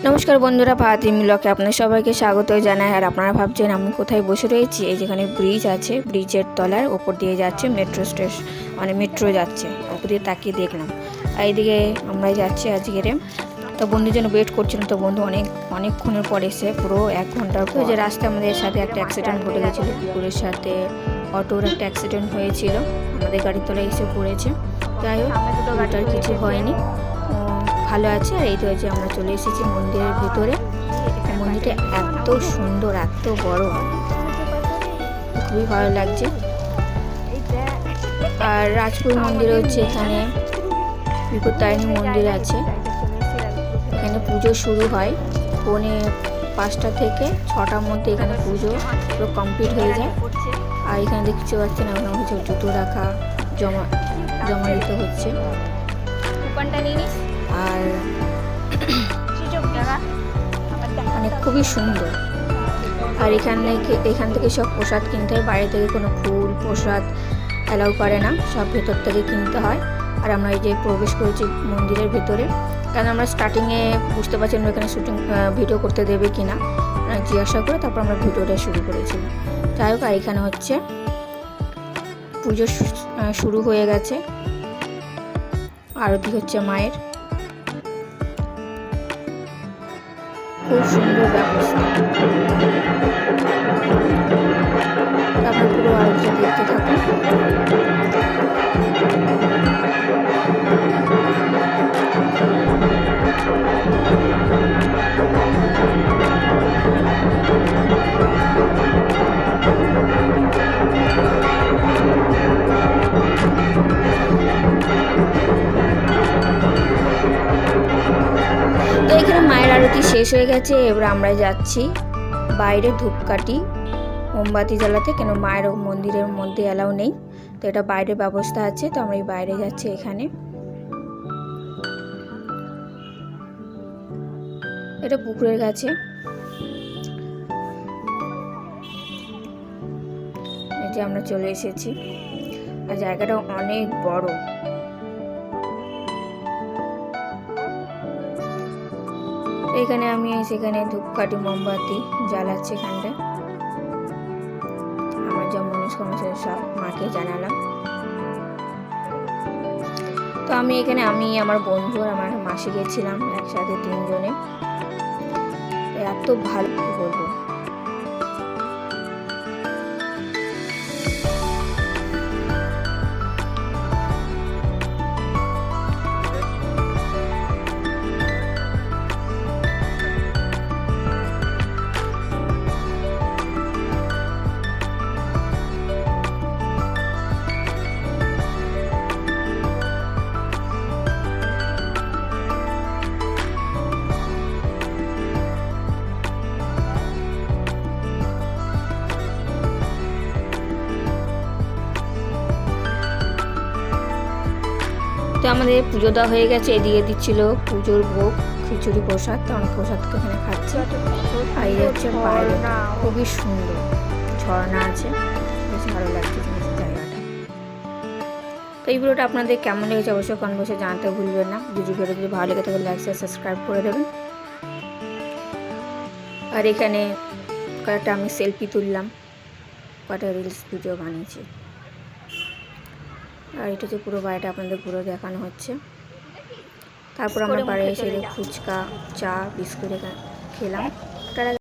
নমস্কার বন্ধুরা, ভারতী মিলকে আপনাদের সবাইকে স্বাগত জানাই। আর আপনারা ভাবছেন আমি কোথায় বসে রয়েছি? এই যেখানে ব্রিজ আছে, ব্রিজের তলার ওপর দিয়ে যাচ্ছে মেট্রো স্টেশন, মানে মেট্রো যাচ্ছে। ওপর দিয়ে তাকিয়ে দেখলাম, আর এইদিকে আমরাই যাচ্ছি আজকের। তো বন্ধুর জন্য ওয়েট করছিলাম, তো বন্ধু অনেকক্ষণের পর এসে, পুরো 1 ঘন্টার পর। যে রাস্তায় আমাদের সাথে একটা অ্যাক্সিডেন্ট ঘটে গেছিলো, কুকুরের সাথে অটোর একটা অ্যাক্সিডেন্ট হয়েছিল, আমাদের গাড়ির তলায় এসে পড়েছে। যাই হোক, ওটার কিছু হয়নি, ভালো আছে। আর এই তো হচ্ছে আমরা চলে এসেছি মন্দিরের ভেতরে। মন্দিরটা এত সুন্দর, এত বড়, খুবই ভালো লাগছে। আর রাজপুর মন্দিরে হচ্ছে, এখানে বিপত্তারিণী মন্দির আছে। এখানে পুজো শুরু হয় 5:45 থেকে 6টার মধ্যে। এখানে পুজো পুরো কমপ্লিট হয়ে যায়। আর এখানে দেখতে পাচ্ছেন আপনার হচ্ছে জুতো রাখা, জমা দিতে হচ্ছে। আর মানে খুবই সুন্দর। আর এখান থেকে সব প্রসাদ কিনতে হয়, বাইরে থেকে কোনো ফুল প্রসাদ অ্যালাউ করে না, সব ভেতর থেকে কিনতে হয়। আর আমরা এই যে প্রবেশ করেছি মন্দিরের ভেতরে, কারণ আমরা স্টার্টিংয়ে বুঝতে পারছি আমরা এখানে ভিডিও করতে দেবে কি না, জিজ্ঞাসা করে তারপর আমরা ভিডিওটা শুরু করেছিলাম। যাই হোক, আর এখানে হচ্ছে পুজো শুরু হয়ে গেছে, আরতি হচ্ছে মায়ের। খুব সুন্দর ব্যবস্থা। তারপর পুরো আরতিটা দেখতে থাকুন। তো এখানে মায়ের আরতি শেষ হয়ে গেছে। এবার আমরা যাচ্ছি বাইরে ধূপকাঠি মোমবাতি জ্বালাতে, কেন মায়ের মন্দিরের মধ্যে অ্যালাউ নেই, তো এটা বাইরে ব্যবস্থা আছে। তো আমরা এই বাইরে যাচ্ছি। এখানে এটা পুকুরের কাছে। এই যে আমরা চলে এসেছি, আর জায়গাটা অনেক বড়। এখানে আমি সেখানে ধূপকাঠি মোমবাতি জ্বালাচ্ছি। এখানটায় আমার যা মনস্কামনা সব মাকে জানালাম। তো আমি এখানে আমার বন্ধু আর আমার মাসি গেছিলাম একসাথে, 3 জনে। এত ভালো বলবো। তো আমাদের পুজো দেওয়া হয়ে গেছে। এদিকে দিচ্ছিল পুজোর ভোগ, খিচুড়ি প্রসাদ। তো আমরা প্রসাদকে এখানে খাচ্ছি। আর এই হচ্ছে বাইরে, খুবই সুন্দর ঝর্ণা আছে, বেশ ভালো লাগছে জায়গাটা। তো এই ভিডিওটা আপনাদের কেমন লেগেছে অবশ্যই কমেন্ট বক্সে জানাতে ভুলবেন না। ভিডিওটা যদি ভালো লেগে থাকে লাইক শেয়ার সাবস্ক্রাইব করে দেবেন। আর এখানে কয়েকটা আমি সেলফি তুললাম, কয়েকটা রিলস ভিডিও বানিয়েছি। আর এটা হচ্ছে পুরো বাড়িটা আপনাদের পুরো দেখানো হচ্ছে। তারপর আমরা বাড়ি এসে ফুচকা, চা, বিস্কুট খেলাম।